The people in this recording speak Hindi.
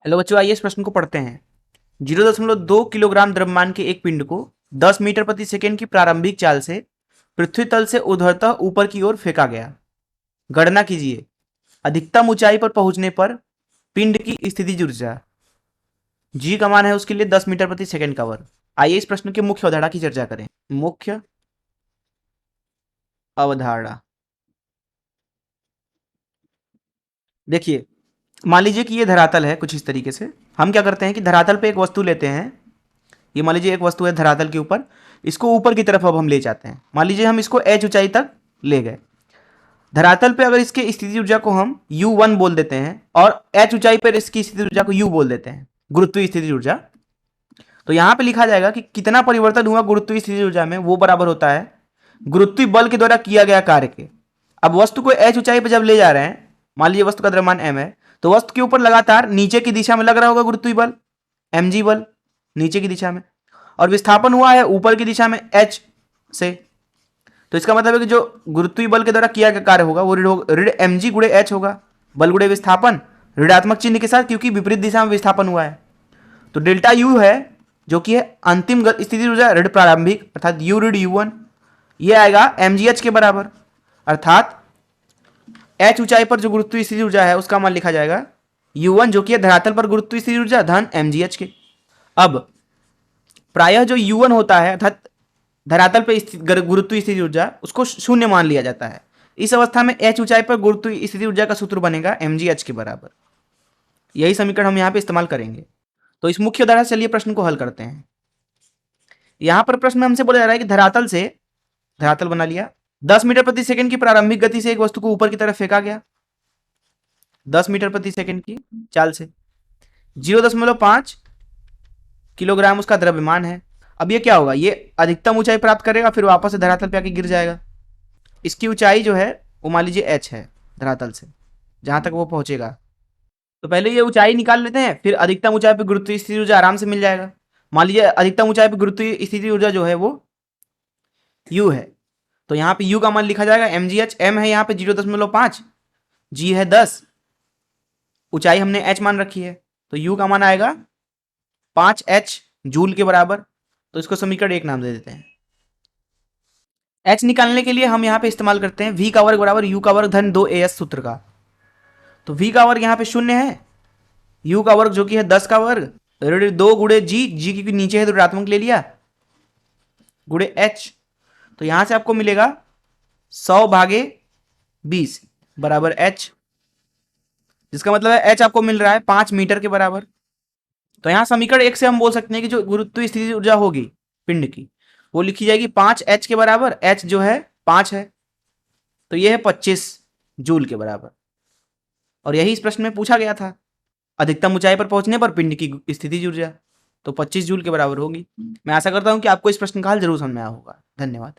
हेलो बच्चों, आइए इस प्रश्न को पढ़ते हैं। 0.2 किलोग्राम द्रव्यमान के एक पिंड को 10 मीटर प्रति सेकंड की प्रारंभिक चाल से पृथ्वी तल से ऊर्ध्वतः ऊपर की ओर फेंका गया। गणना कीजिए अधिकतम ऊंचाई पर पहुंचने पर पिंड की स्थितिज ऊर्जा। जी का मान है उसके लिए 10 मीटर प्रति सेकंड का वर्ग। आइए इस प्रश्न की मुख्य अवधारणा की चर्चा करें। मुख्य अवधारणा, देखिए, मान लीजिए कि ये धरातल है। कुछ इस तरीके से हम क्या करते हैं कि धरातल पे एक वस्तु लेते हैं। ये मान लीजिए एक वस्तु है धरातल के ऊपर, इसको ऊपर की तरफ अब हम ले जाते हैं। मान लीजिए हम इसको h ऊंचाई तक ले गए। धरातल पे अगर इसके स्थिति ऊर्जा को हम u1 बोल देते हैं और h ऊंचाई पर इसकी स्थिति ऊर्जा को u बोल देते हैं, गुरुत्वीय स्थिति ऊर्जा, तो यहां पे लिखा जाएगा कि कितना परिवर्तन हुआ गुरुत्वीय स्थिति ऊर्जा में, वो बराबर होता है गुरुत्वीय बल के द्वारा किया गया कार्य के। अब वस्तु को h ऊंचाई पर जब ले जा रहे हैं, मान लीजिए वस्तु का द्रव्यमान m है, तो वस्तु के ऊपर लगातार नीचे की दिशा में लग रहा होगा गुरुत्वीय बल mg बल नीचे की दिशा में, और विस्थापन हुआ है ऊपर की दिशा में h से। तो इसका मतलब है कि जो गुरुत्वीय बल के द्वारा किया गया कार्य होगा वो ऋण mg गुणे h होगा, बल गुणे विस्थापन ऋणात्मक चिन्ह के साथ, क्योंकि विपरीत दिशा में विस्थापन हुआ है। तो डेल्टा u है जो कि है अंतिम स्थिति ऊर्जा ऋण प्रारंभिक, अर्थात u ऋण u1, ये आएगा mgh के बराबर, अर्थात h ऊंचाई पर जो गुरुत्वीय स्थिति ऊर्जा है उसका मान लिखा जाएगा u1 जो कि है धरातल पर गुरुत्वीय स्थिति ऊर्जा धन mgh के। अब प्रायः जो u1 होता है अर्थात धरातल पर गुरुत्वीय स्थिति ऊर्जा, उसको शून्य मान लिया जाता है। इस अवस्था में h ऊंचाई पर गुरुत्वीय स्थिति ऊर्जा का सूत्र बनेगा mgh के बराबर। यही समीकरण हम यहाँ पे इस्तेमाल करेंगे। तो इस मुख्य धारा से चलिए प्रश्न को हल करते हैं। यहाँ पर प्रश्न में हमसे बोला जा रहा है कि धरातल बना लिया, 10 मीटर प्रति सेकंड की प्रारंभिक गति से एक वस्तु को ऊपर की तरफ फेंका गया 10 मीटर प्रति सेकंड की चाल से। 0.5 किलोग्राम उसका द्रव्यमान है। अब ये क्या होगा, ये अधिकतम ऊंचाई प्राप्त करेगा, फिर वापस से धरातल पे आके गिर जाएगा। इसकी ऊंचाई जो है वो मान लीजिए h है धरातल से जहां तक वो पहुंचेगा। तो पहले ये ऊंचाई निकाल लेते हैं, फिर अधिकतम ऊंचाई पे गुरुत्वीय स्थिति ऊर्जा आराम से मिल जाएगा। मान लीजिए अधिकतम ऊंचाई पे गुरुत्वीय स्थिति ऊर्जा जो है वो u है, तो यहाँ पे u का मान लिखा जाएगा mgh। m है यहाँ पे 0.5, g है 10, ऊंचाई हमने h मान रखी है, तो u का मान आएगा 5h जूल के बराबर। तो इसको समीकरण 1 नाम दे देते हैं। h निकालने के लिए हम यहाँ पे इस्तेमाल करते हैं v का वर्ग बराबर u का वर्ग धन 2as सूत्र का। तो v का वर्ग यहाँ पे 0 है, u का वर्ग जो कि है 10 का वर्ग ऋण 2 गुणे g क्योंकि नीचे है तो ऋणात्मक ले लिया, गुणे h। तो यहां से आपको मिलेगा 100/20 बराबर h, जिसका मतलब है h आपको मिल रहा है 5 मीटर के बराबर। तो यहां समीकरण 1 से हम बोल सकते हैं कि जो गुरुत्वीय स्थिति ऊर्जा होगी पिंड की वो लिखी जाएगी 5h के बराबर, h जो है 5 है, तो ये है 25 जूल के बराबर। और यही इस प्रश्न में पूछा गया था, अधिकतम ऊंचाई पर पहुंचने पर पिंड की स्थितिज ऊर्जा तो 25 जूल के बराबर होगी। मैं आशा करता हूं कि आपको इस प्रश्न का हल जरूर समझ में आया होगा। धन्यवाद।